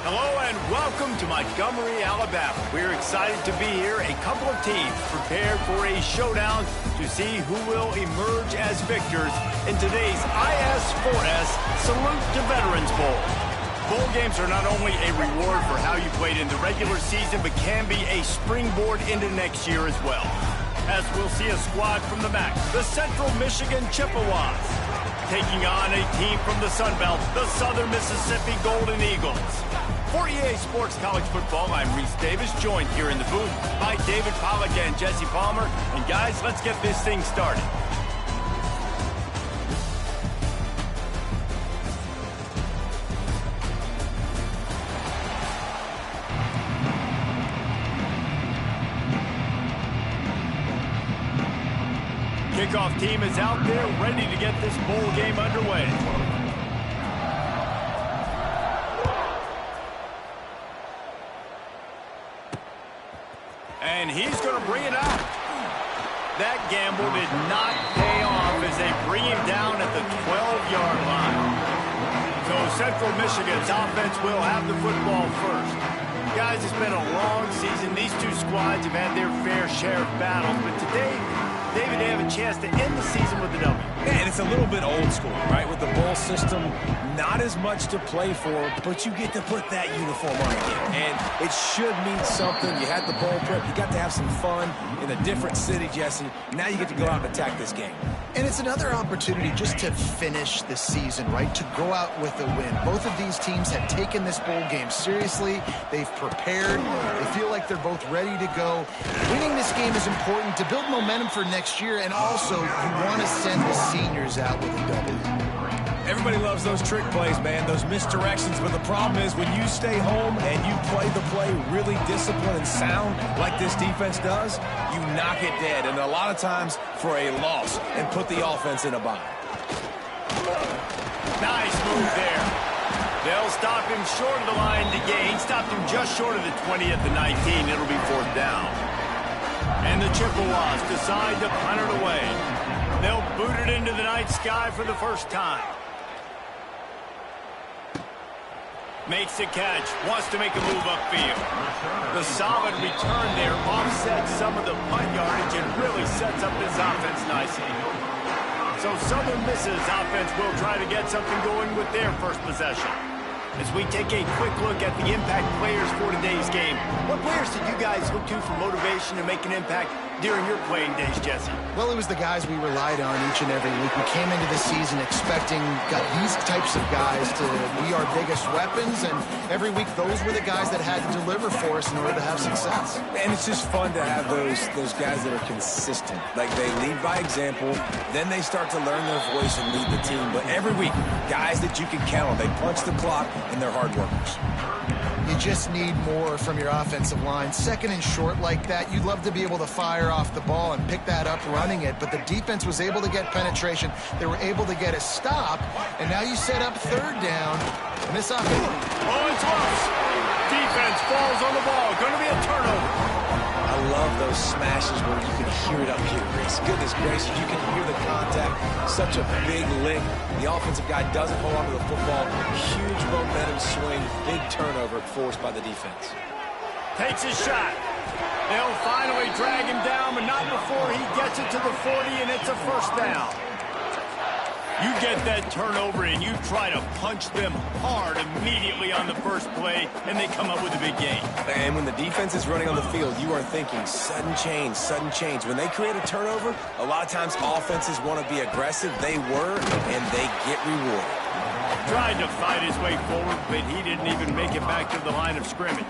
Hello and welcome to Montgomery, Alabama. We're excited to be here. A couple of teams prepared for a showdown to see who will emerge as victors in today's IS4S Salute to Veterans Bowl. Bowl games are not only a reward for how you played in the regular season, but can be a springboard into next year as well. As we'll see a squad from the MAC, the Central Michigan Chippewas, taking on a team from the Sun Belt, the Southern Mississippi Golden Eagles. For EA Sports College Football, I'm Reese Davis, joined here in the booth by David Pollack and Jesse Palmer. And guys, let's get this thing started. Kickoff team is out there ready to get this bowl game underway. And he's going to bring it out. That gamble did not pay off as they bring him down at the 12-yard line. So Central Michigan's offense will have the football first. Guys, it's been a long season. These two squads have had their fair share of battles, but today, David, they have a chance to end the season with a W. Yeah, and it's a little bit old school, right? With the bowl system, not as much to play for, but you get to put that uniform on again. And it should mean something. You had the bowl prep. You got to have some fun in a different city, Jesse. Now you get to go out and attack this game. And it's another opportunity just to finish the season, right? To go out with a win. Both of these teams have taken this bowl game seriously. They've prepared. They feel like they're both ready to go. Winning this game is important to build momentum for next year, and also you want to send the seniors out with a W. Everybody loves those trick plays, man, those misdirections, but the problem is when you stay home and you play the play really disciplined and sound like this defense does, you knock it dead, and a lot of times for a loss, and put the offense in a bind. Nice move there. They'll stop him short of the line to gain. Stopped him just short of the 20 at the 19. It'll be fourth down. And the Chippewas decide to punt it away. They'll boot it into the night sky for the first time. Makes a catch, wants to make a move upfield. The solid return there offsets some of the punt yardage and really sets up this offense nicely. So Southern Miss's offense will try to get something going with their first possession. As we take a quick look at the impact players for today's game, what players did you guys look to for motivation to make an impact during your playing days, Jesse? Well, it was the guys we relied on each and every week. We came into the season expecting these types of guys to be our biggest weapons, and every week those were the guys that had to deliver for us in order to have success. And it's just fun to have those guys that are consistent. Like, they lead by example, then they start to learn their voice and lead the team. But every week, guys that you can count on, they punch the clock, and they're hard workers. You just need more from your offensive line. Second and short like that, you'd love to be able to fire off the ball and pick that up running it, but the defense was able to get penetration. They were able to get a stop, and now you set up third down. And this offense... Oh, it's close. Defense falls on the ball. Going to be a turnover. I love those smashes where you can hear it up here, Reese. Goodness gracious, you can hear the contact. Such a big lick. The offensive guy doesn't hold on to the football. Huge momentum swing. Big turnover forced by the defense. Takes his shot. They'll finally drag him down, but not before he gets it to the 40, and it's a first down. You get that turnover, and you try to punch them hard immediately on the first play, and they come up with a big gain. And when the defense is running on the field, you are thinking sudden change, sudden change. When they create a turnover, a lot of times offenses want to be aggressive. They were, and they get rewarded. Tried to fight his way forward, but he didn't even make it back to the line of scrimmage.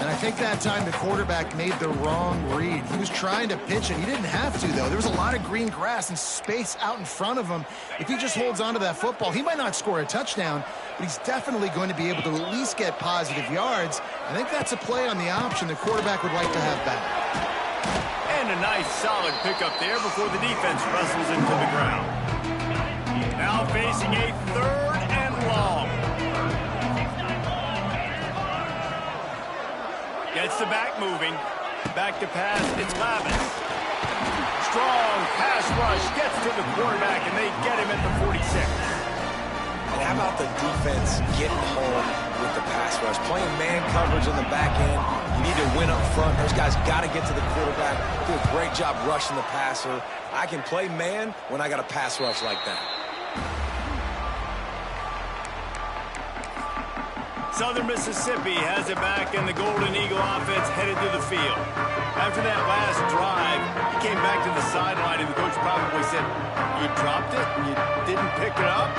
And I think that time the quarterback made the wrong read. He was trying to pitch it. He didn't have to, though. There was a lot of green grass and space out in front of him. If he just holds on to that football, he might not score a touchdown, but he's definitely going to be able to at least get positive yards. I think that's a play on the option the quarterback would like to have back. And a nice, solid pickup there before the defense wrestles into the ground. Now facing a third and long. Gets the back moving. Back to pass. It's Lavin. Strong pass rush. Gets to the quarterback, and they get him at the 46. And how about the defense getting home with the pass rush. Playing man coverage in the back end. You need to win up front. Those guys got to get to the quarterback. Do a great job rushing the passer. I can play man when I got a pass rush like that. Southern Mississippi has it back, and the Golden Eagle offense headed to the field. After that last drive, he came back to the sideline, and the coach probably said, "You dropped it? You didn't pick it up?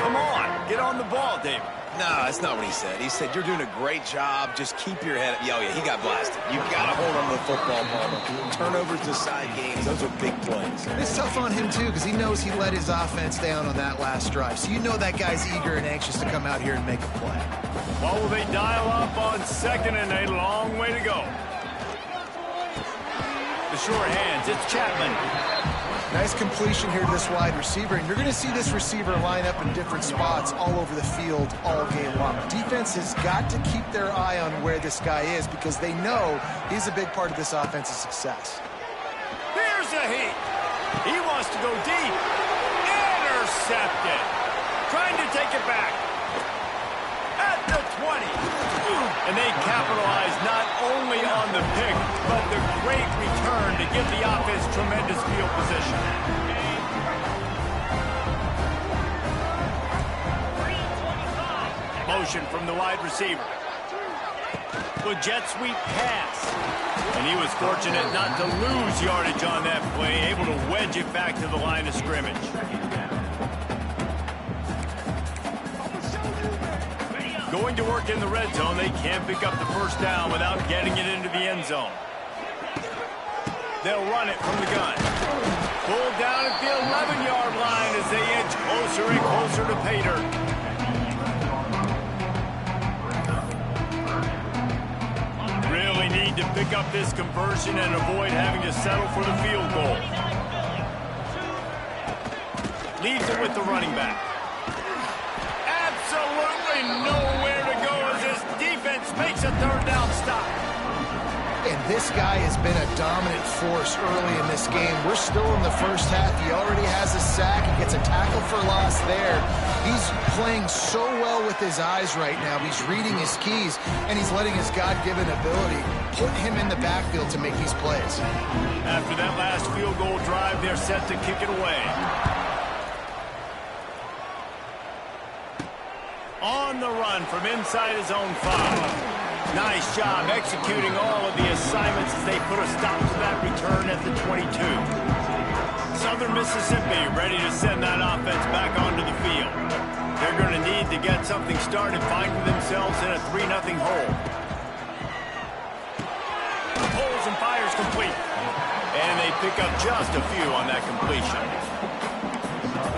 Come on, get on the ball, David." No, that's not what he said. He said, "You're doing a great job. Just keep your head up." Oh, yeah, he got blasted. You got to hold on to the football, Palmer. Turnovers decide games. Those are big plays. It's tough on him, too, because he knows he let his offense down on that last drive. So you know that guy's eager and anxious to come out here and make a play. Well, will they dial up on 2nd and a long way to go? The short hands, it's Chapman. Nice completion here to this wide receiver, and you're going to see this receiver line up in different spots all over the field all game long. Defense has got to keep their eye on where this guy is because they know he's a big part of this offense's success. Here's a heat. He wants to go deep. Intercepted. Trying to take it back. At the 20. And they capitalize not only on the pick, but the great return to give the offense tremendous field position. Motion from the wide receiver. The jet sweep pass. And he was fortunate not to lose yardage on that play, able to wedge it back to the line of scrimmage. Going to work in the red zone, they can't pick up the first down without getting it into the end zone. They'll run it from the gun. Pulled down at the 11-yard line as they inch closer and closer to pay dirt. Really need to pick up this conversion and avoid having to settle for the field goal. Leaves it with the running back. Absolutely nowhere to go as this defense makes a third down stop. And this guy has been a dominant force early in this game. We're still in the first half. He already has a sack. He gets a tackle for loss there. He's playing so well with his eyes right now. He's reading his keys, and he's letting his God-given ability put him in the backfield to make these plays. After that last field goal drive, they're set to kick it away. On the run from inside his own 5. Nice job executing all of the assignments as they put a stop to that return at the 22. Southern Mississippi ready to send that offense back onto the field. They're going to need to get something started, finding themselves in a 3-0 hole. Pulls and fires complete. And they pick up just a few on that completion.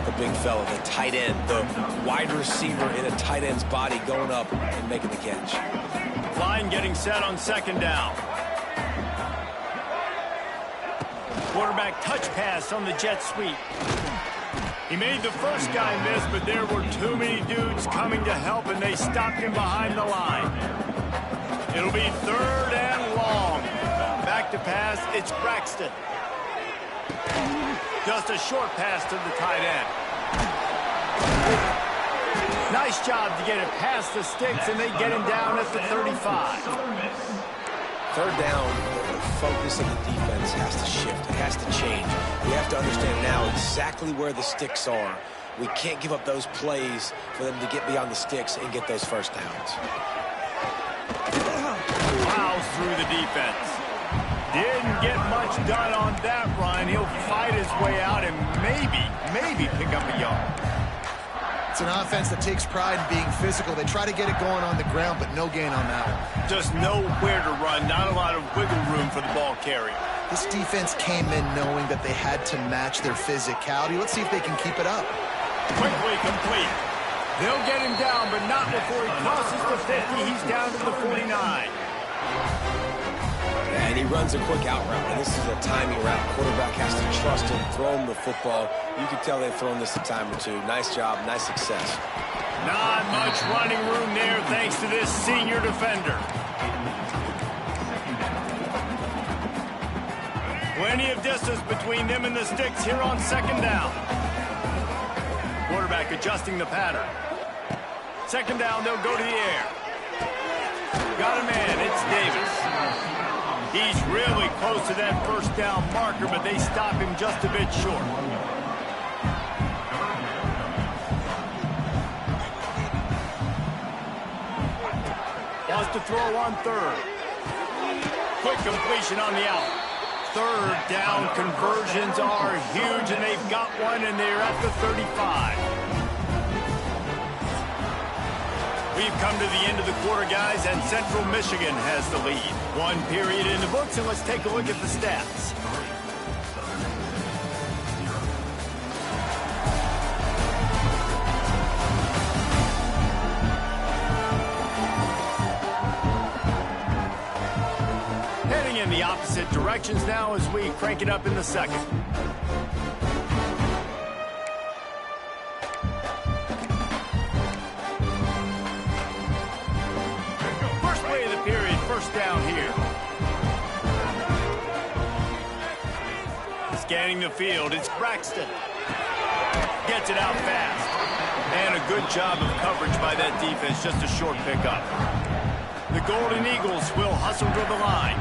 The big fella, the tight end, the wide receiver in a tight end's body going up and making the catch. Line getting set on 2nd down. Quarterback touch pass on the jet sweep. He made the first guy miss, but there were too many dudes coming to help, and they stopped him behind the line. It'll be 3rd and long. Back to pass, it's Braxton. Just a short pass to the tight end. Nice job to get it past the sticks, and they get him down at the 35. 3rd down, the focus of the defense has to shift. It has to change. We have to understand now exactly where the sticks are. We can't give up those plays for them to get beyond the sticks and get those first downs. Plows through the defense. Didn't get much done on that run. He'll fight his way out and maybe pick up a yard. It's an offense that takes pride in being physical. They try to get it going on the ground, but no gain on that one. Just nowhere to run. Not a lot of wiggle room for the ball carrier. This defense came in knowing that they had to match their physicality. Let's see if they can keep it up. Quickly complete. They'll get him down, but not before he crosses the 50. He's down to the 49. And he runs a quick out route, and this is a timing route. Quarterback has to trust him, throw him the football. You can tell they've thrown this a time or two. Nice job, nice success. Not much running room there thanks to this senior defender. Plenty of distance between them and the sticks here on 2nd down. Quarterback adjusting the pattern. 2nd down, they'll go to the air. Got a man, it's Davis. He's really close to that first down marker, but they stop him just a bit short. Wants to throw on third. Quick completion on the out. Third down conversions are huge, and they've got one, and they're at the 35. We've come to the end of the quarter, guys, and Central Michigan has the lead. One period in the books, and let's take a look at the stats. Heading in the opposite directions now as we crank it up in the second. First play of the period, first down here. Scanning the field, it's Braxton. Gets it out fast. And a good job of coverage by that defense, just a short pickup. The Golden Eagles will hustle to the line.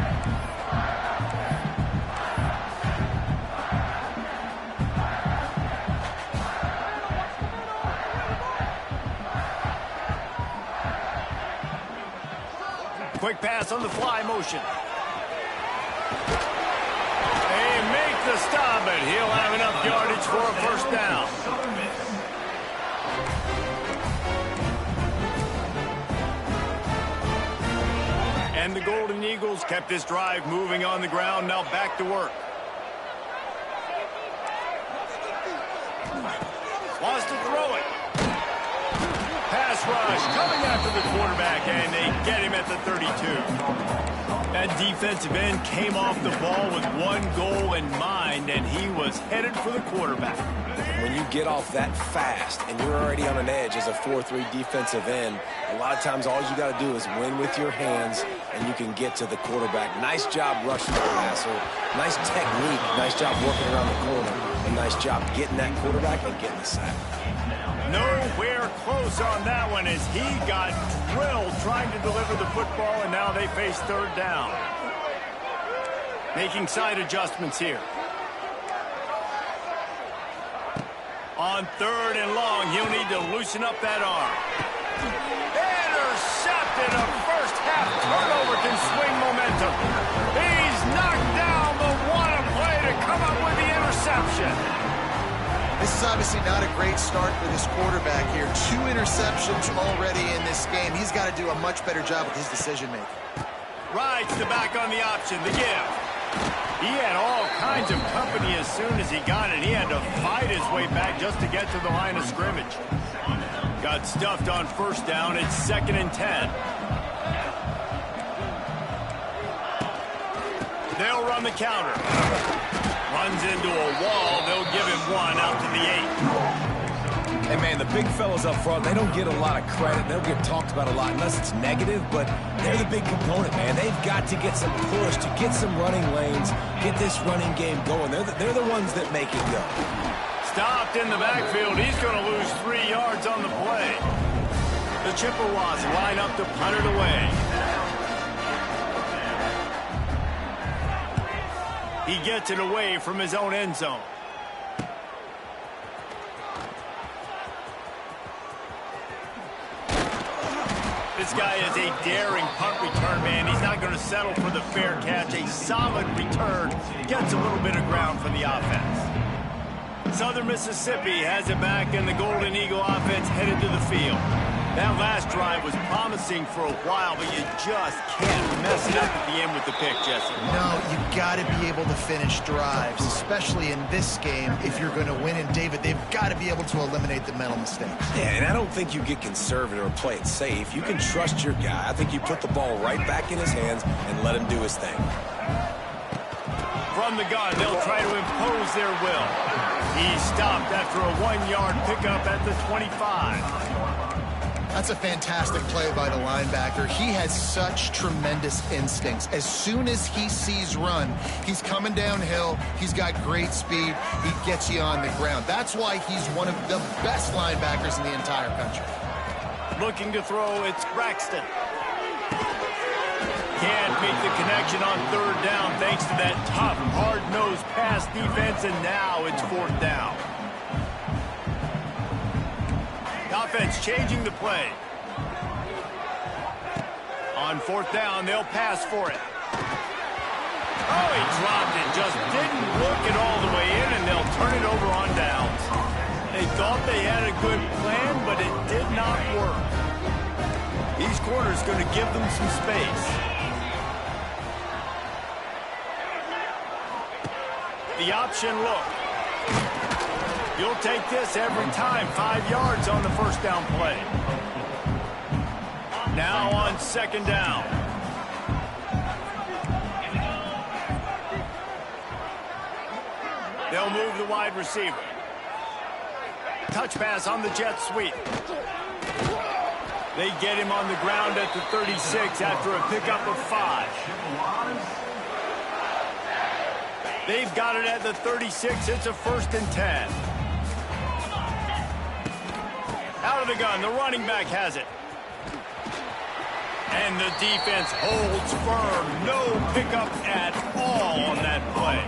Quick pass on the fly motion. They make the stop, but he'll have enough yardage for a first down. And the Golden Eagles kept this drive moving on the ground. Now back to work. Wants to throw it. Pass rush coming after the quarterback, and they get him at the 32. That defensive end came off the ball with one goal in mind, and he was headed for the quarterback. When you get off that fast and you're already on an edge as a 4-3 defensive end, a lot of times all you got to do is win with your hands, and you can get to the quarterback. Nice job rushing the passer. Nice technique. Nice job working around the corner. And nice job getting that quarterback and getting the sack. Nowhere close on that one as he got drilled trying to deliver the football, and now they face third down. Making side adjustments here. On third and long, he'll need to loosen up that arm. Intercepted. A first half turnover can swing momentum. He's knocked down, but what a play to come up with the interception. This is obviously not a great start for this quarterback here. 2 interceptions already in this game. He's got to do a much better job with his decision-making. Rides the back on the option, the give. He had all kinds of company as soon as he got it. He had to fight his way back just to get to the line of scrimmage. Got stuffed on first down. It's 2nd and 10. They'll run the counter. Runs into a wall. They'll give him one out to the 8. Hey, man, the big fellas up front, they don't get a lot of credit. They don't get talked about a lot unless it's negative, but they're the big component, man. They've got to get some push, to get some running lanes, get this running game going. They're the ones that make it go. Stopped in the backfield. He's going to lose 3 yards on the play. The Chippewas line up to punt it away. He gets it away from his own end zone. This guy is a daring punt return man. He's not going to settle for the fair catch. A solid return. Gets a little bit of ground for the offense. Southern Mississippi has it back, and the Golden Eagle offense headed to the field. That last drive was promising for a while, but you just can't mess it up at the end with the pick, Jesse. No, you got to be able to finish drives, especially in this game. If you're going to win, and David, they've got to be able to eliminate the mental mistakes. Yeah, and I don't think you get conservative or play it safe. You can trust your guy. I think you put the ball right back in his hands and let him do his thing. From the gun, they'll try to impose their will. He stopped after a 1-yard pickup at the 25. That's a fantastic play by the linebacker. He has such tremendous instincts. As soon as he sees run, he's coming downhill. He's got great speed. He gets you on the ground. That's why he's one of the best linebackers in the entire country. Looking to throw, it's Braxton. can't make the connection on third down thanks to that tough, hard-nosed pass defense, and now it's fourth down. The offense changing the play. On fourth down, they'll pass for it. Oh, he dropped it. Just didn't look it all the way in, and they'll turn it over on downs. They thought they had a good plan, but it did not work. These corners going to give them some space. The option look. You'll take this every time. 5 yards on the first down play. Now on second down. They'll move the wide receiver. Touch pass on the jet sweep. They get him on the ground at the 36 after a pickup of 5. They've got it at the 36. It's a 1st and 10. Out of the gun. The running back has it. And the defense holds firm. No pickup at all on that play.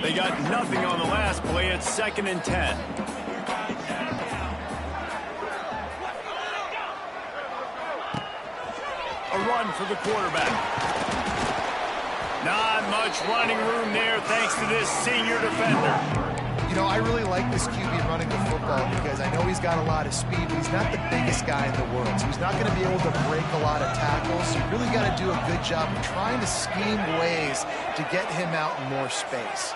They got nothing on the last play. It's 2nd and 10. A run for the quarterback. Not much running room there thanks to this senior defender. You know, I really like this QB running the football because I know he's got a lot of speed, but he's not the biggest guy in the world. So he's not going to be able to break a lot of tackles. So you really got to do a good job of trying to scheme ways to get him out in more space.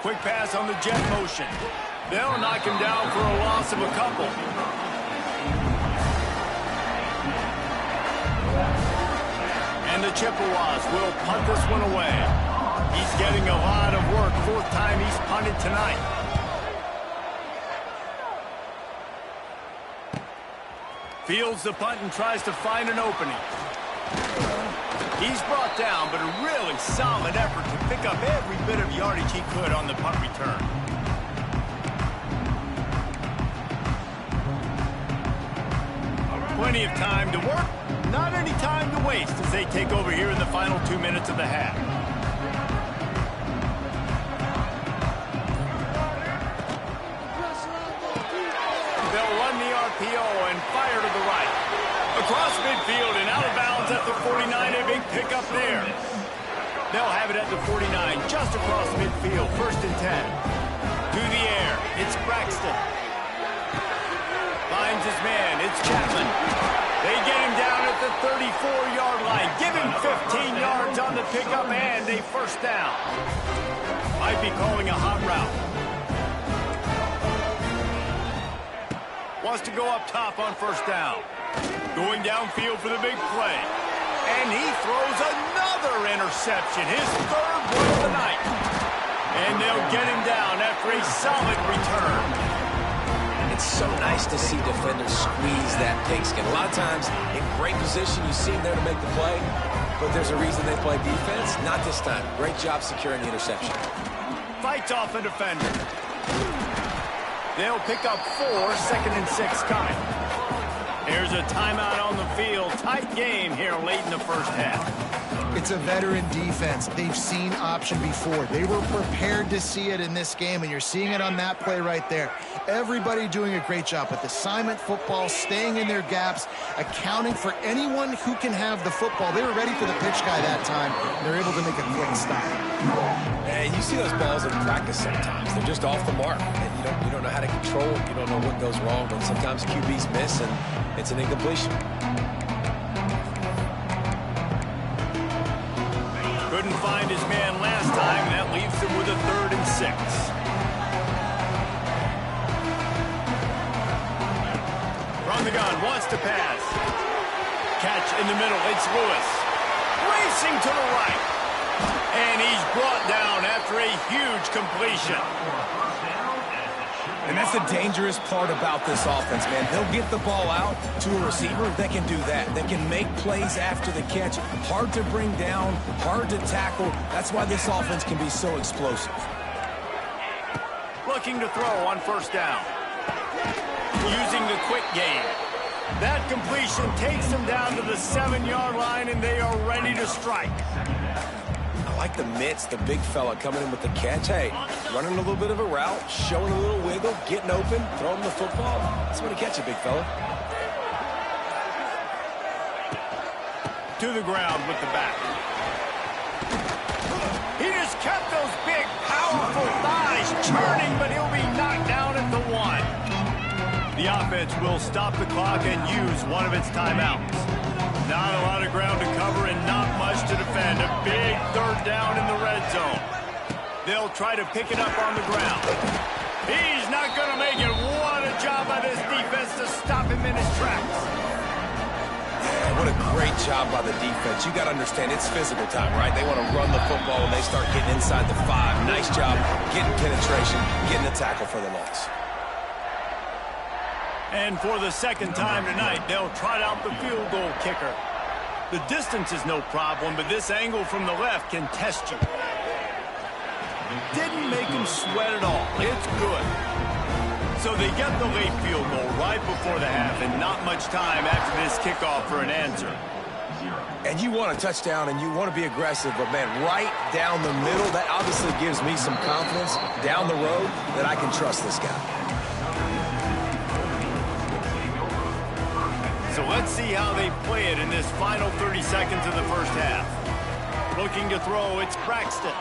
Quick pass on the jet motion. They'll knock him down for a loss of a couple. And the Chippewas will punt this one away. He's getting a lot of work. 4th time he's punted tonight. Fields the punt and tries to find an opening. He's brought down, but a really solid effort to pick up every bit of yardage he could on the punt return. Plenty of time to work, not any time to waste as they take over here in the final 2 minutes of the half. They'll run the RPO and fire to the right. Across midfield and out of bounds at the 49, a big pickup there. They'll have it at the 49, just across midfield, 1st and 10. To the air, it's Braxton. Finds his man, it's Chapman. They get him down at the 34-yard line. Give him 15 yards on the pickup and a 1st down. Might be calling a hot route. Wants to go up top on 1st down. Going downfield for the big play. And he throws another interception. His 3rd one of the night. And they'll get him down after a solid return. It's so nice to see defenders squeeze that pigskin. A lot of times, in great position, you see him there to make the play, but there's a reason they play defense. Not this time. Great job securing the interception. Fights off a defender. They'll pick up 4, 2nd and 6 coming. There's a timeout on the field. Tight game here late in the 1st half. It's a veteran defense. They've seen option before. They were prepared to see it in this game, and you're seeing it on that play right there. Everybody doing a great job with assignment football, staying in their gaps, accounting for anyone who can have the football. They were ready for the pitch guy that time. They're able to make a quick stop. And you see those balls in practice sometimes. They're just off the mark. And you don't know how to control it. You don't know what goes wrong, but sometimes QBs miss, and it's an incompletion. Couldn't find his man last time. That leaves him with a 3rd and 6. From the gun, wants to pass. Catch in the middle, it's Lewis. Racing to the right. And he's brought down after a huge completion. And that's the dangerous part about this offense, man. They'll get the ball out to a receiver. They can do that. They can make plays after the catch. Hard to bring down, hard to tackle. That's why this offense can be so explosive. Looking to throw on 1st down. Using the quick game. That completion takes them down to the 7-yard line, and they are ready to strike. I like the mitts, the big fella coming in with the catch. Hey, running a little bit of a route, showing a little wiggle, getting open, throwing the football. That's what to catch it, big fella. To the ground with the back. He just kept those big, powerful thighs churning, but he'll be knocked down at the 1. The offense will stop the clock and use one of its timeouts. Not a lot of ground to cover and not much to defend. A big 3rd down in the red zone. They'll try to pick it up on the ground. He's not going to make it. What a job by this defense to stop him in his tracks. What a great job by the defense. You got to understand, it's physical time, right? They want to run the football when they start getting inside the 5. Nice job getting penetration, getting the tackle for the loss. And for the 2nd time tonight, they'll trot out the field goal kicker. The distance is no problem, but this angle from the left can test you. Didn't make him sweat at all. It's good. So they get the late field goal right before the half, and not much time after this kickoff for an answer. And you want a touchdown, and you want to be aggressive, but, man, right down the middle, that obviously gives me some confidence down the road that I can trust this guy. So let's see how they play it in this final 30 seconds of the first half. Looking to throw, it's Braxton.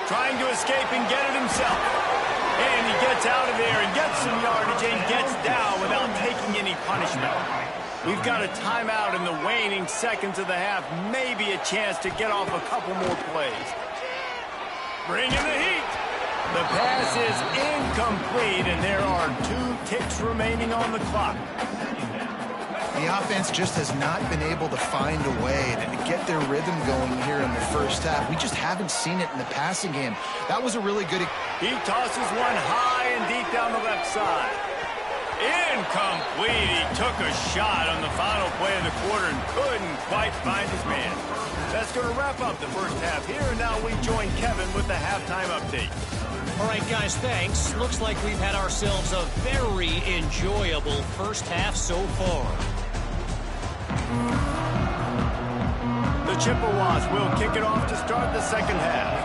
Trying to escape and get it himself. And he gets out of there and gets some yardage and gets down without taking any punishment. We've got a timeout in the waning seconds of the half. Maybe a chance to get off a couple more plays. Bringing the heat. The pass is incomplete, and there are 2 ticks remaining on the clock. The offense just has not been able to find a way to get their rhythm going here in the first half. We just haven't seen it in the passing game. That was a really good... He tosses one high and deep down the left side. Incomplete. He took a shot on the final play of the quarter and couldn't quite find his man. That's going to wrap up the first half here, and now we join Kevin with the halftime update. All right, guys, thanks. Looks like we've had ourselves a very enjoyable first half so far. The Chippewas will kick it off to start the second half.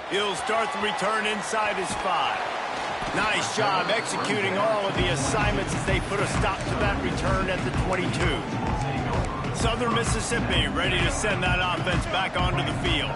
He'll start the return inside his 5. Nice job executing all of the assignments as they put a stop to that return at the 22. Southern Mississippi ready to send that offense back onto the field.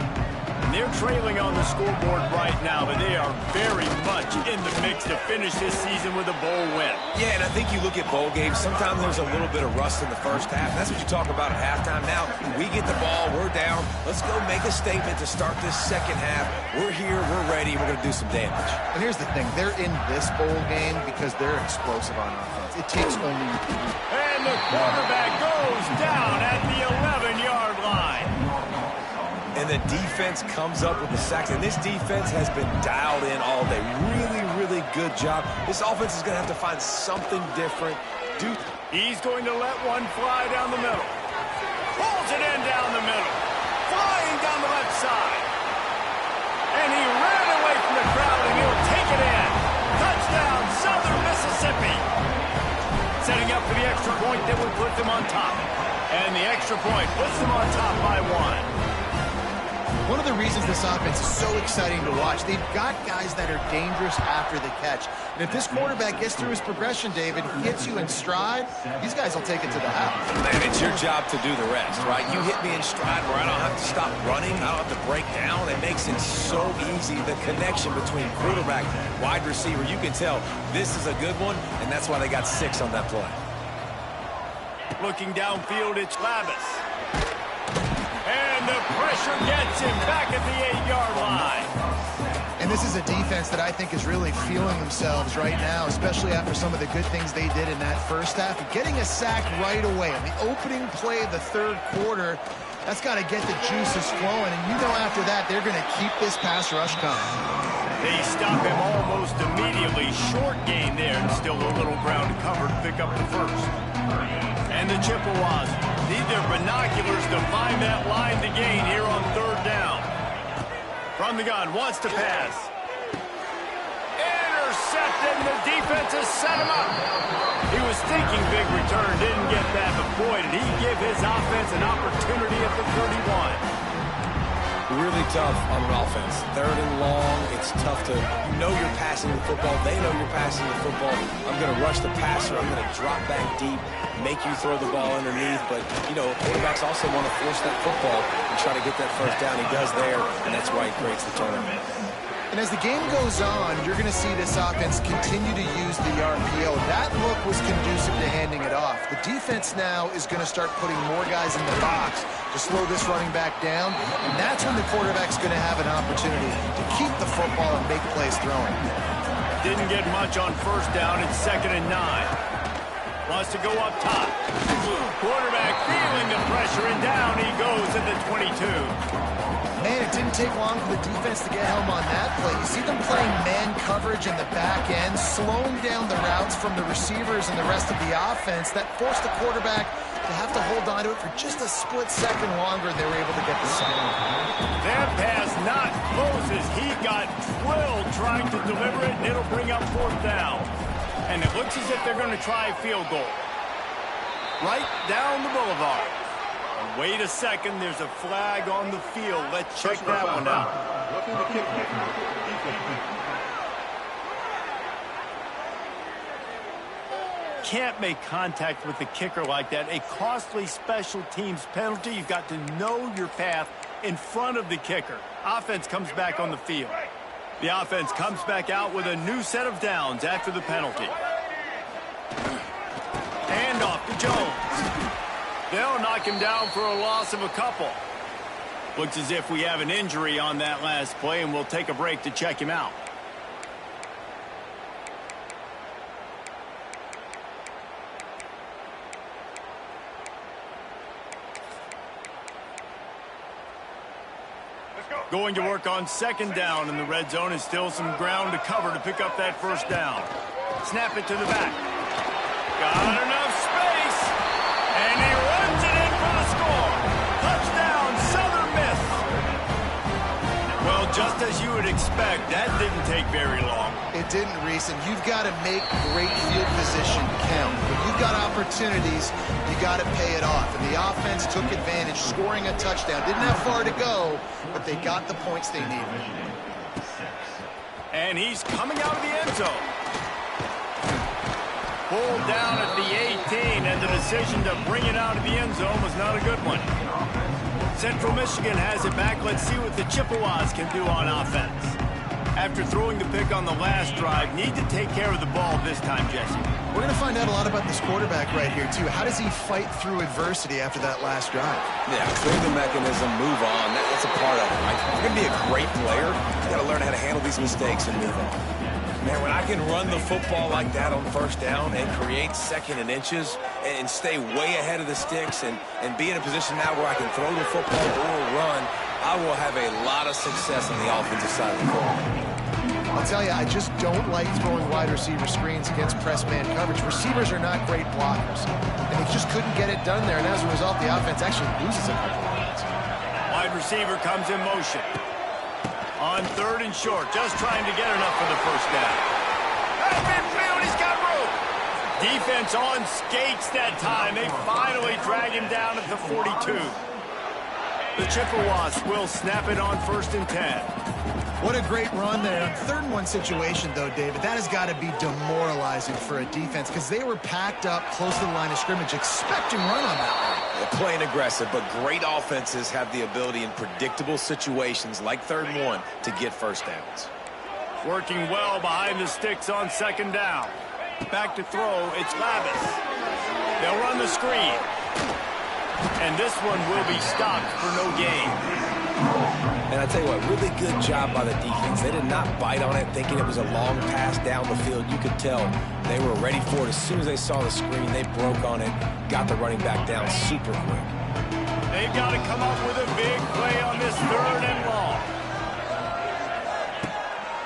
And they're trailing on the scoreboard right now, but they are very much in the mix to finish this season with a bowl win. Yeah, and I think you look at bowl games, sometimes there's a little bit of rust in the first half. That's what you talk about at halftime. Now, we get the ball, we're down. Let's go make a statement to start this second half. We're here, we're ready, we're going to do some damage. And here's the thing, they're in this bowl game because they're explosive on offense. It takes only... And the quarterback goes down at the 11-yard line. And the defense comes up with the sacks. And this defense has been dialed in all day. Really, really good job. This offense is going to have to find something different. He's going to let one fly down the middle. Pulls it in down the middle. Flying down the left side. And he ran away from the crowd, and he'll take it in. Touchdown, Southern Mississippi. Setting up for the extra point that would put them on top. And the extra point puts them on top by 1. One of the reasons this offense is so exciting to watch, they've got guys that are dangerous after the catch. And if this quarterback gets through his progression, David, hits you in stride, these guys will take it to the house. Man, it's your job to do the rest, right? You hit me in stride where I don't have to stop running, I don't have to break down. It makes it so easy. The connection between quarterback, wide receiver, you can tell this is a good one, and that's why they got 6 on that play. Looking downfield, it's Lavis. And the pressure gets him back at the 8-yard line. And this is a defense that I think is really feeling themselves right now, especially after some of the good things they did in that first half. Getting a sack right away on the opening play of the third quarter, that's got to get the juices flowing. And you know after that, they're going to keep this pass rush coming. They stop him almost immediately. Short gain there, and still a little ground to cover to pick up the first. And the Chippewas need their binoculars to find that line to gain here on third down. From the gun, wants to pass. And and the defense has set him up. He was thinking big return, didn't get that, but boy, did he give his offense an opportunity at the 31. Really tough on an offense. 3rd and long, it's tough to, you know you're passing the football. They know you're passing the football. I'm going to rush the passer. I'm going to drop back deep, make you throw the ball underneath. But, you know, quarterbacks also want to force that football and try to get that first down. He does there, and that's why he creates the turnover. And as the game goes on, you're going to see this offense continue to use the RPO. That look was conducive to handing it off. The defense now is going to start putting more guys in the box to slow this running back down, and that's when the quarterback's going to have an opportunity to keep the football and make plays throwing. Didn't get much on first down. It's 2nd and 9. Wants to go up top. Quarterback feeling the pressure, and down he goes at the 22. Man, it didn't take long for the defense to get home on that play. You see them playing man coverage in the back end, slowing down the routes from the receivers and the rest of the offense. That forced the quarterback to have to hold on to it for just a split second longer, and they were able to get the sack. That pass not close as he got drilled trying to deliver it, and it'll bring up 4th down. And it looks as if they're going to try a field goal. Right down the boulevard. And wait a second, there's a flag on the field. Let's check that one out. Can't make contact with the kicker like that. A costly special teams penalty. You've got to know your path in front of the kicker. Offense comes back on the field. The offense comes back out with a new set of downs after the penalty. Hand off to Jones. They'll knock him down for a loss of a couple. Looks as if we have an injury on that last play, and we'll take a break to check him out. Going to work on 2nd down in the red zone, and still some ground to cover to pick up that first down. Snap it to the back. Got enough space, and he runs it in for the score. Touchdown, Southern Miss. Well, just as you would expect, that didn't take very long. It didn't, Reese, and you've got to make great field position count. When you've got opportunities, you got to pay it off. And the offense took advantage, scoring a touchdown. Didn't have far to go, but they got the points they needed. And he's coming out of the end zone. Pulled down at the 18, and the decision to bring it out of the end zone was not a good one. Central Michigan has it back. Let's see what the Chippewas can do on offense. After throwing the pick on the last drive, need to take care of the ball this time, Jesse. We're going to find out a lot about this quarterback right here, too. How does he fight through adversity after that last drive? Yeah, clear the mechanism, move on. That's a part of it. Like, if you're going to be a great player, you got to learn how to handle these mistakes and move on. Man, when I can run the football like that on first down and create 2nd and inches and stay way ahead of the sticks and be in a position now where I can throw the football or run, I will have a lot of success on the offensive side of the ball. I'll tell you, I just don't like throwing wide receiver screens against press man coverage. Receivers are not great blockers, and they just couldn't get it done there, and as a result, the offense actually loses a couple of points. Wide receiver comes in motion. On 3rd and short, just trying to get enough for the first down. Out of midfield, he's got room. Defense on skates that time. They finally drag him down at the 42. The Chippewas will snap it on 1st and 10. What a great run there. On 3rd and 1 situation, though, David, that has got to be demoralizing for a defense because they were packed up close to the line of scrimmage, expecting run on that one. They're playing aggressive, but great offenses have the ability in predictable situations like 3rd and 1 to get first downs. Working well behind the sticks on 2nd down. Back to throw, it's Lavis. They'll run the screen. And this one will be stopped for no gain. And I tell you what, really good job by the defense. They did not bite on it thinking it was a long pass down the field. You could tell they were ready for it. As soon as they saw the screen, they broke on it, got the running back down super quick. They've got to come up with a big play on this 3rd and long.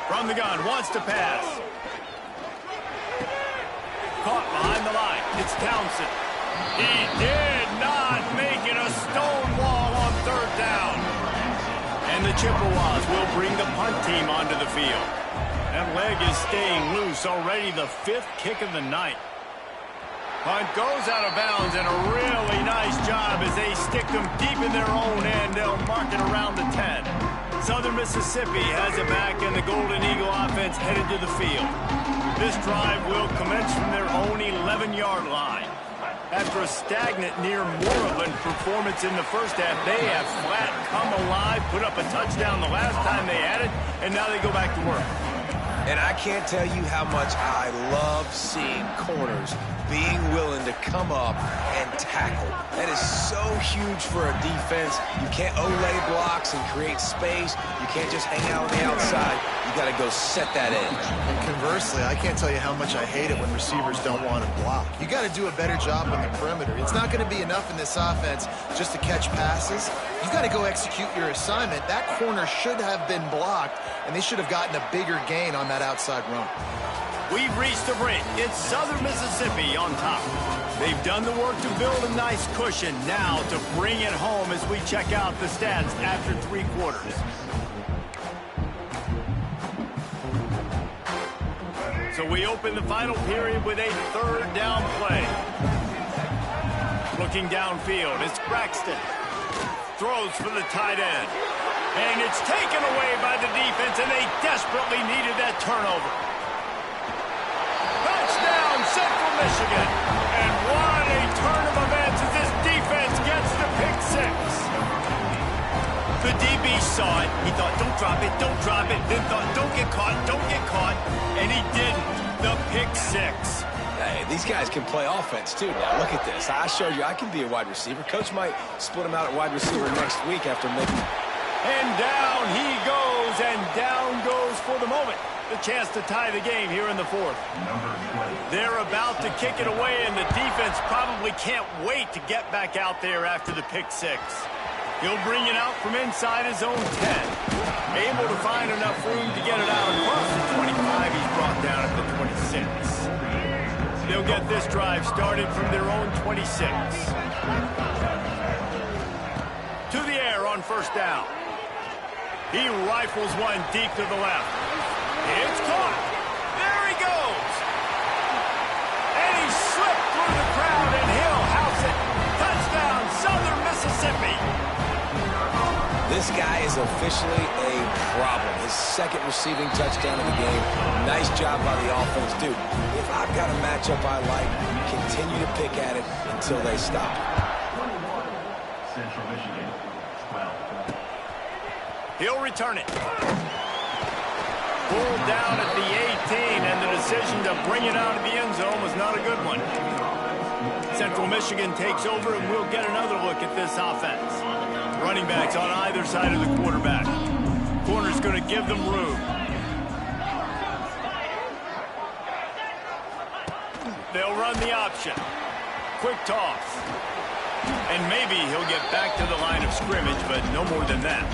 From the gun, wants to pass. Caught behind the line. It's Townsend. He did not make it a stone wall on 3rd down. And the Chippewas will bring the punt team onto the field. That leg is staying loose. Already the 5th kick of the night. Punt goes out of bounds, and a really nice job as they stick them deep in their own end. They'll mark it around the 10. Southern Mississippi has it back, and the Golden Eagle offense headed to the field. This drive will commence from their own 11-yard line. After a stagnant near Moreland performance in the first half, they have flat come alive, put up a touchdown the last time they had it, and now they go back to work. And I can't tell you how much I love seeing corners being willing to come up and tackle. That is so huge for a defense. You can't olay blocks and create space. You can't just hang out on the outside. You got to go set that edge. And conversely, I can't tell you how much I hate it when receivers don't want to block. You got to do a better job on the perimeter. It's not going to be enough in this offense just to catch passes. You got to go execute your assignment. That corner should have been blocked, and they should have gotten a bigger gain on that outside run. We've reached the break. It's Southern Mississippi on top. They've done the work to build a nice cushion. Now to bring it home as we check out the stats after 3 quarters. So we open the final period with a 3rd down play. Looking downfield, it's Braxton. Throws for the tight end. And it's taken away by the defense, and they desperately needed that turnover. Touchdown, Central Michigan. And what a turn of events as this defense gets the pick 6. The DB saw it. He thought, don't drop it, don't drop it. Then thought, don't get caught, don't get caught. And he didn't. The pick 6. Hey, these guys can play offense, too. Now, look at this. I showed you I can be a wide receiver. Coach might split him out at wide receiver next week after making... And down he goes, and down goes for the moment. The chance to tie the game here in the 4th. They're about to kick it away, and the defense probably can't wait to get back out there after the pick 6. He'll bring it out from inside his own 10. Able to find enough room to get it out across the 25. He's brought down at the 26. They'll get this drive started from their own 26. To the air on 1st down. He rifles one deep to the left. It's caught. There he goes. And he slipped through the crowd, and he'll house it. Touchdown, Southern Mississippi. This guy is officially a problem. His 2nd receiving touchdown of the game. Nice job by the offense, dude. If I've got a matchup I like, continue to pick at it until they stop. Central Michigan, 12. He'll return it. Pulled down at the 18, and the decision to bring it out of the end zone was not a good one. Central Michigan takes over, and we'll get another look at this offense. Running backs on either side of the quarterback. Corner's going to give them room. They'll run the option. Quick toss. And maybe he'll get back to the line of scrimmage, but no more than that.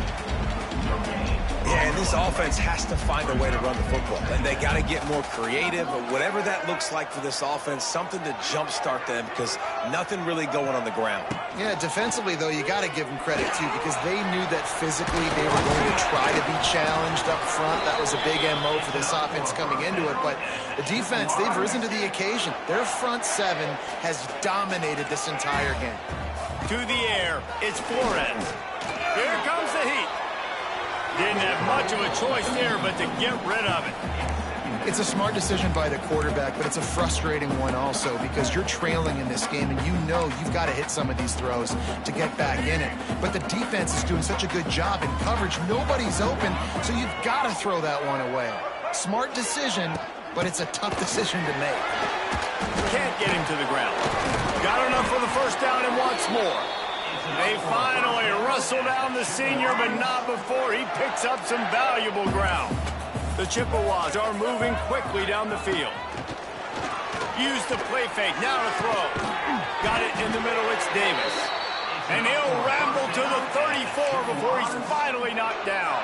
Yeah, and this offense has to find a way to run the football. And they got to get more creative, or whatever that looks like for this offense, something to jumpstart them, because nothing really going on the ground. Yeah, defensively, though, you got to give them credit, too, because they knew that physically they were going to try to be challenged up front. That was a big MO for this offense coming into it. But the defense, they've risen to the occasion. Their front 7 has dominated this entire game. To the air, it's Flores. Here comes the heat. Didn't have much of a choice there, but to get rid of it. It's a smart decision by the quarterback, but it's a frustrating one also, because you're trailing in this game, and you know you've got to hit some of these throws to get back in it. But the defense is doing such a good job in coverage. Nobody's open, so you've got to throw that one away. Smart decision, but it's a tough decision to make. Can't get him to the ground. Got enough for the 1st down and wants more. They finally wrestle down the senior, but not before he picks up some valuable ground. The Chippewas are moving quickly down the field. Use the play fake, now to throw. Got it in the middle, it's Davis. And he'll ramble to the 34 before he's finally knocked down.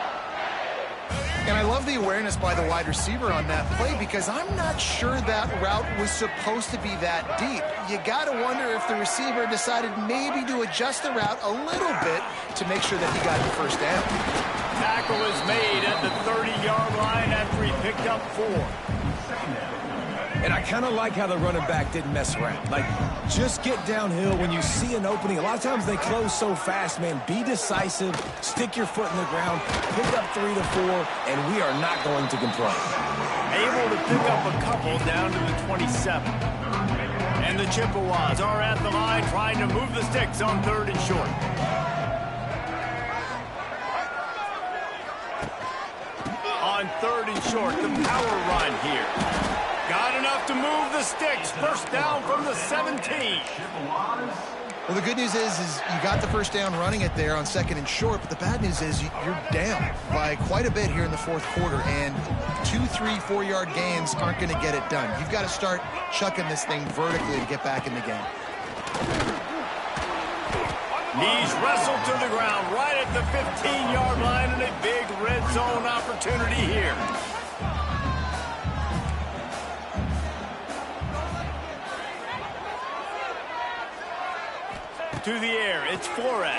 And I love the awareness by the wide receiver on that play, because I'm not sure that route was supposed to be that deep. You got to wonder if the receiver decided maybe to adjust the route a little bit to make sure that he got the 1st down. tackle is made at the 30-yard line after he picked up 4. And I kind of like how the running back didn't mess around. Like, just get downhill when you see an opening. A lot of times they close so fast, man. Be decisive, stick your foot in the ground, pick up 3 to 4, and we are not going to complain. Able to pick up a couple down to the 27. And the Chippewas are at the line trying to move the sticks on 3rd and short. On 3rd and short, the power run here. Got enough to move the sticks. First down from the 17. Well, the good news is you got the first down running it there on 2nd and short, but the bad news is you're down by quite a bit here in the 4th quarter, and 2, 3, 4-yard gains aren't going to get it done. You've got to start chucking this thing vertically to get back in the game. Knees wrestled to the ground right at the 15-yard line, and a big red zone opportunity here. To the air, it's Flores.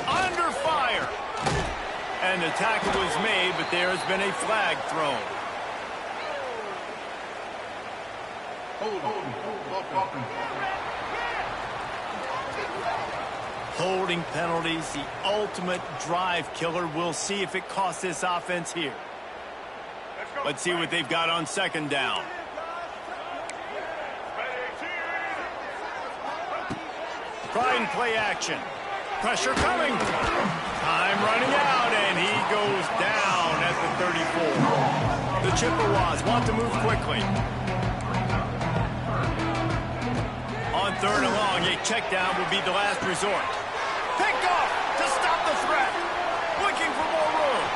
Under fire. And the tackle was made, but there has been a flag thrown. Holding penalties, the ultimate drive killer. We'll see if it costs this offense here. Let's see what they've got on 2nd down. Trying play action. Pressure coming. Time running out, and he goes down at the 34. The Chippewas want to move quickly. On 3rd and long, a check down will be the last resort. Picked off to stop the threat. Looking for more room.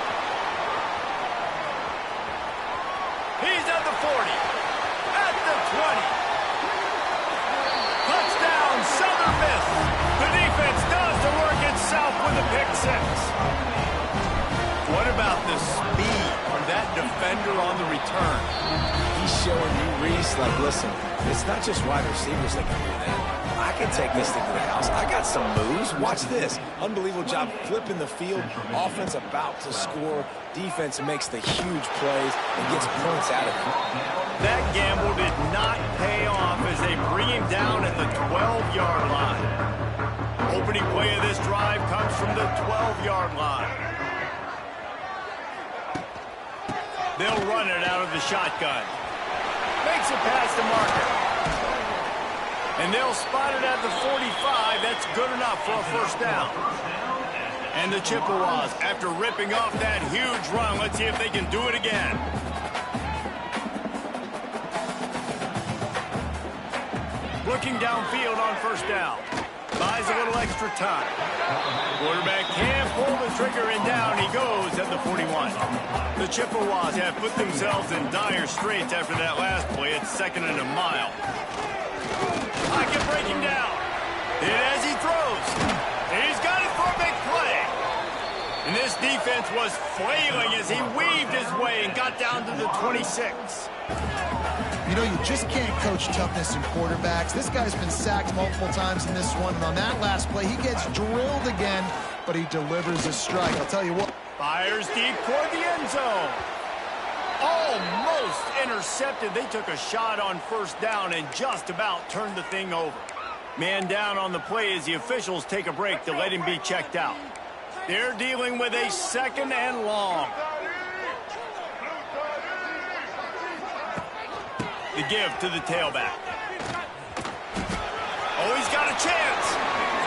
He's at the 40. At the 20. Touchdown, Southern Miss. The defense does the work itself with a pick 6. What about the speed from that defender on the return? He's showing you, Reese, like, listen, it's not just wide receivers that can do that. I can take this thing to the house. I got some moves. Watch this. Unbelievable job flipping the field. Offense about to score. Defense makes the huge plays and gets points out of it. That gamble did not pay off as they bring him down at the 12-yard line. Opening play of this drive comes from the 12-yard line. They'll run it out of the shotgun. Makes it past the marker. And they'll spot it at the 45. That's good enough for a first down. And the Chippewas, after ripping off that huge run, let's see if they can do it again. Looking downfield on first down. Buys a little extra time. Quarterback can't pull the trigger, and down he goes at the 41. The Chippewas have put themselves in dire straits after that last play. It's 2nd and a mile. I can break him down. And as he throws, he's got it for a big play. And this defense was flailing as he weaved his way and got down to the 26. You know, you just can't coach toughness in quarterbacks. This guy's been sacked multiple times in this one, and on that last play, he gets drilled again, but he delivers a strike. I'll tell you what. Fires deep toward the end zone. Almost intercepted. They took a shot on first down and just about turned the thing over. Man down on the play as the officials take a break to let him be checked out. They're dealing with a 2nd and long. The give to the tailback. Oh, he's got a chance.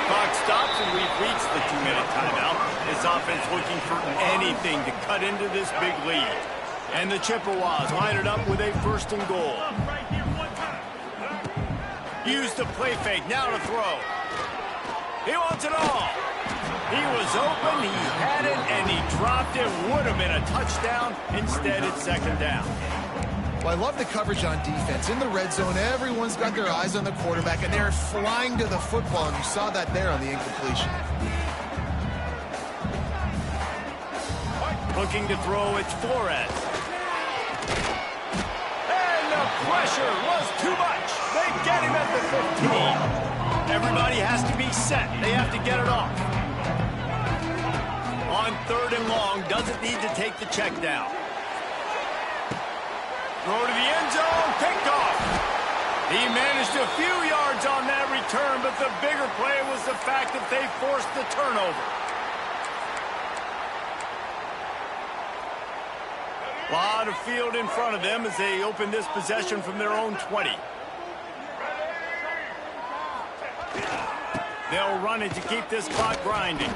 Clock stops, and we've reached the 2-minute timeout. This offense looking for anything to cut into this big lead. And the Chippewas line it up with a 1st and goal. Use the play fake, now to throw. He wants it all. He was open, he had it, and he dropped it. Would have been a touchdown. Instead, it's 2nd down. Well, I love the coverage on defense. In the red zone, everyone's got their eyes on the quarterback, and they're flying to the football, and you saw that there on the incompletion. Looking to throw, it's Flores. And the pressure was too much. They get him at the 15. Everybody has to be set. They have to get it off. On on 3rd and long. Doesn't need to take the check down. Throw to the end zone. Picked off. He managed a few yards on that return, but the bigger play was the fact that they forced the turnover. A lot of field in front of them as they open this possession from their own 20. They'll run it to keep this clock grinding.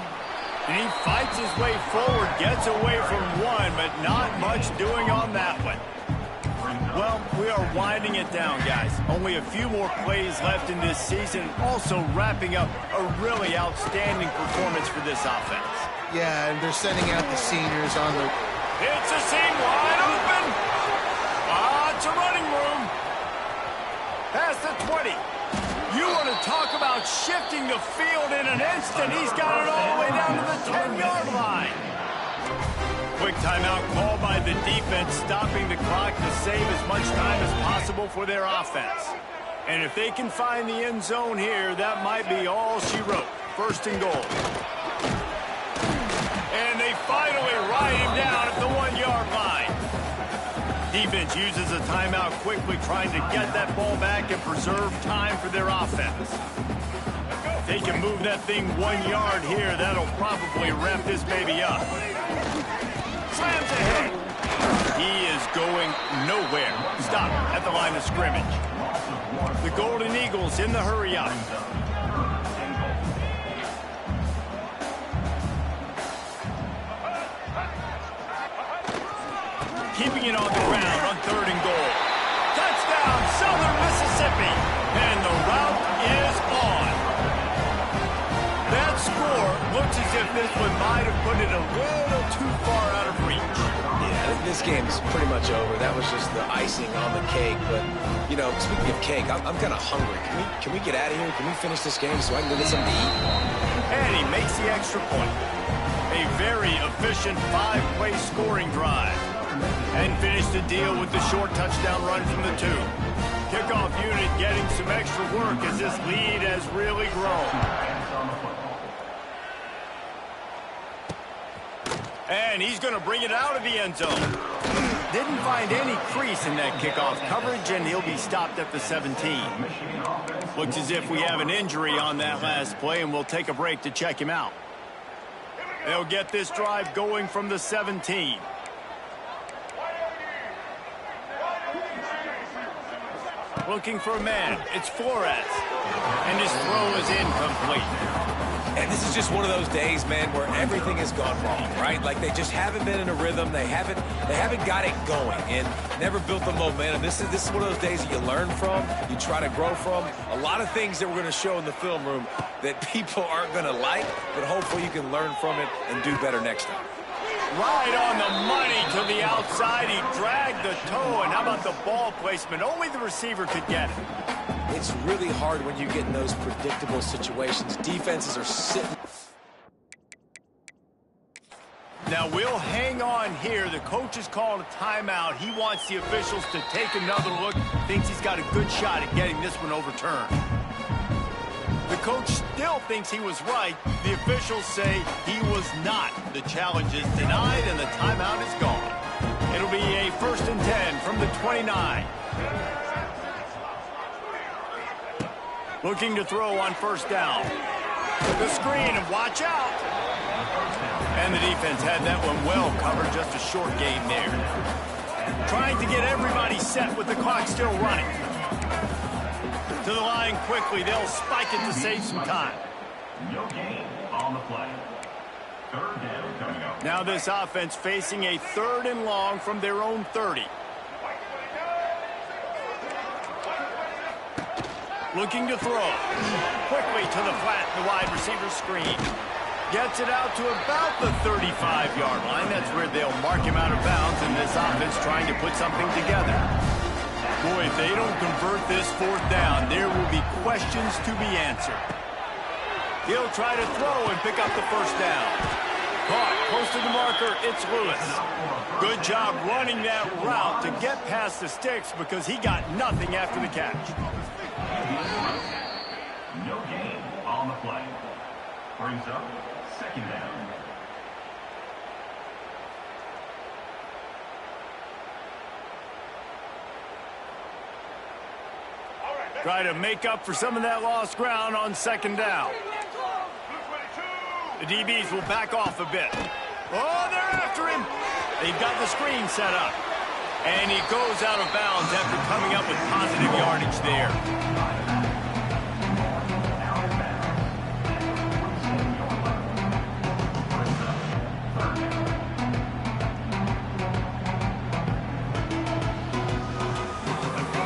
And he fights his way forward, gets away from one, but not much doing on that one. Well, we are winding it down, guys. Only a few more plays left in this season. Also wrapping up a really outstanding performance for this offense. Yeah, and they're sending out the seniors on the... It's a seam wide open. Lots of running room. Past the 20. You want to talk about shifting the field in an instant. He's got it all the way down to the 10-yard line. Quick timeout called by the defense, stopping the clock to save as much time as possible for their offense. And if they can find the end zone here, that might be all she wrote. 1st and goal. And they finally ride him down at the 1-yard line. Defense uses a timeout quickly, trying to get that ball back and preserve time for their offense. If they can move that thing 1 yard here, that'll probably wrap this baby up. Slams ahead. He is going nowhere. Stop at the line of scrimmage. The Golden Eagles in the hurry up. Keeping it on the ground on 3rd and goal. Touchdown, Southern Mississippi. And the route is on. That score looks as if this one might have put it a little too far out of reach. Yeah, this game's pretty much over. That was just the icing on the cake. But, you know, speaking of cake, I'm kind of hungry. Can we get out of here? Can we finish this game so I can go get something to eat? And he makes the extra point. A very efficient 5-play scoring drive. And finish the deal with the short touchdown run from the 2. Kickoff unit getting some extra work as this lead has really grown. And he's going to bring it out of the end zone. Didn't find any crease in that kickoff coverage, and he'll be stopped at the 17. Looks as if we have an injury on that last play, and we'll take a break to check him out. They'll get this drive going from the 17. Looking for a man. It's Flores. And his throw is incomplete. And this is just one of those days, man, where everything has gone wrong, right? Like they just haven't been in a rhythm. They haven't got it going and never built the momentum. This is one of those days that you learn from, you try to grow from. A lot of things that we're going to show in the film room that people aren't going to like, but hopefully you can learn from it and do better next time. Right on the money to the outside. He dragged the toe, and how about the ball placement? Only the receiver could get it. It's really hard when you get in those predictable situations. Defenses are sitting. Now we'll hang on here. The coach has called a timeout. He wants the officials to take another look. Thinks he's got a good shot at getting this one overturned. The coach still thinks he was right. The officials say he was not. The challenge is denied, and the timeout is gone. It'll be a 1st and 10 from the 29. Looking to throw on 1st down. The screen, and watch out. And the defense had that one well covered. Just a short gain there. Trying to get everybody set with the clock still running. To the line quickly. They'll spike it to save some time. No gain on the play. 3rd down coming up. Now this offense facing a 3rd and long from their own 30. Looking to throw. Quickly to the flat, the wide receiver screen. Gets it out to about the 35-yard line. That's where they'll mark him out of bounds, and this offense trying to put something together. Boy, if they don't convert this 4th down, there will be questions to be answered. He'll try to throw and pick up the 1st down. Caught close to the marker, it's Lewis. Good job running that route to get past the sticks because he got nothing after the catch. No gain on the play. Brings up 2nd down. Try to make up for some of that lost ground on second down. The DBs will back off a bit. Oh, they're after him. They've got the screen set up. And he goes out of bounds after coming up with positive yardage there.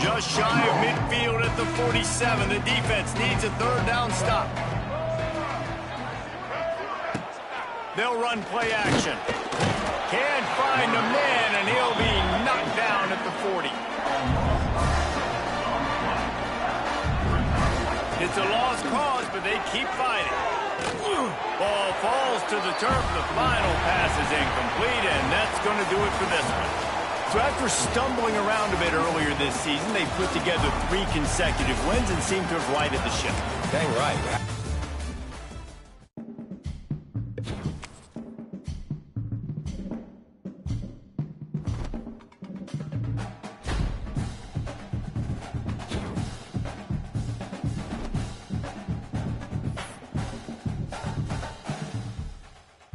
Just shy of midfield at the 47. The defense needs a third down stop. They'll run play action. Can't find a man, and he'll be knocked down at the 40. It's a lost cause, but they keep fighting. Ball falls to the turf. The final pass is incomplete, and that's going to do it for this one. So after stumbling around a bit earlier this season, they put together 3 consecutive wins and seem to have righted the ship. Dang right.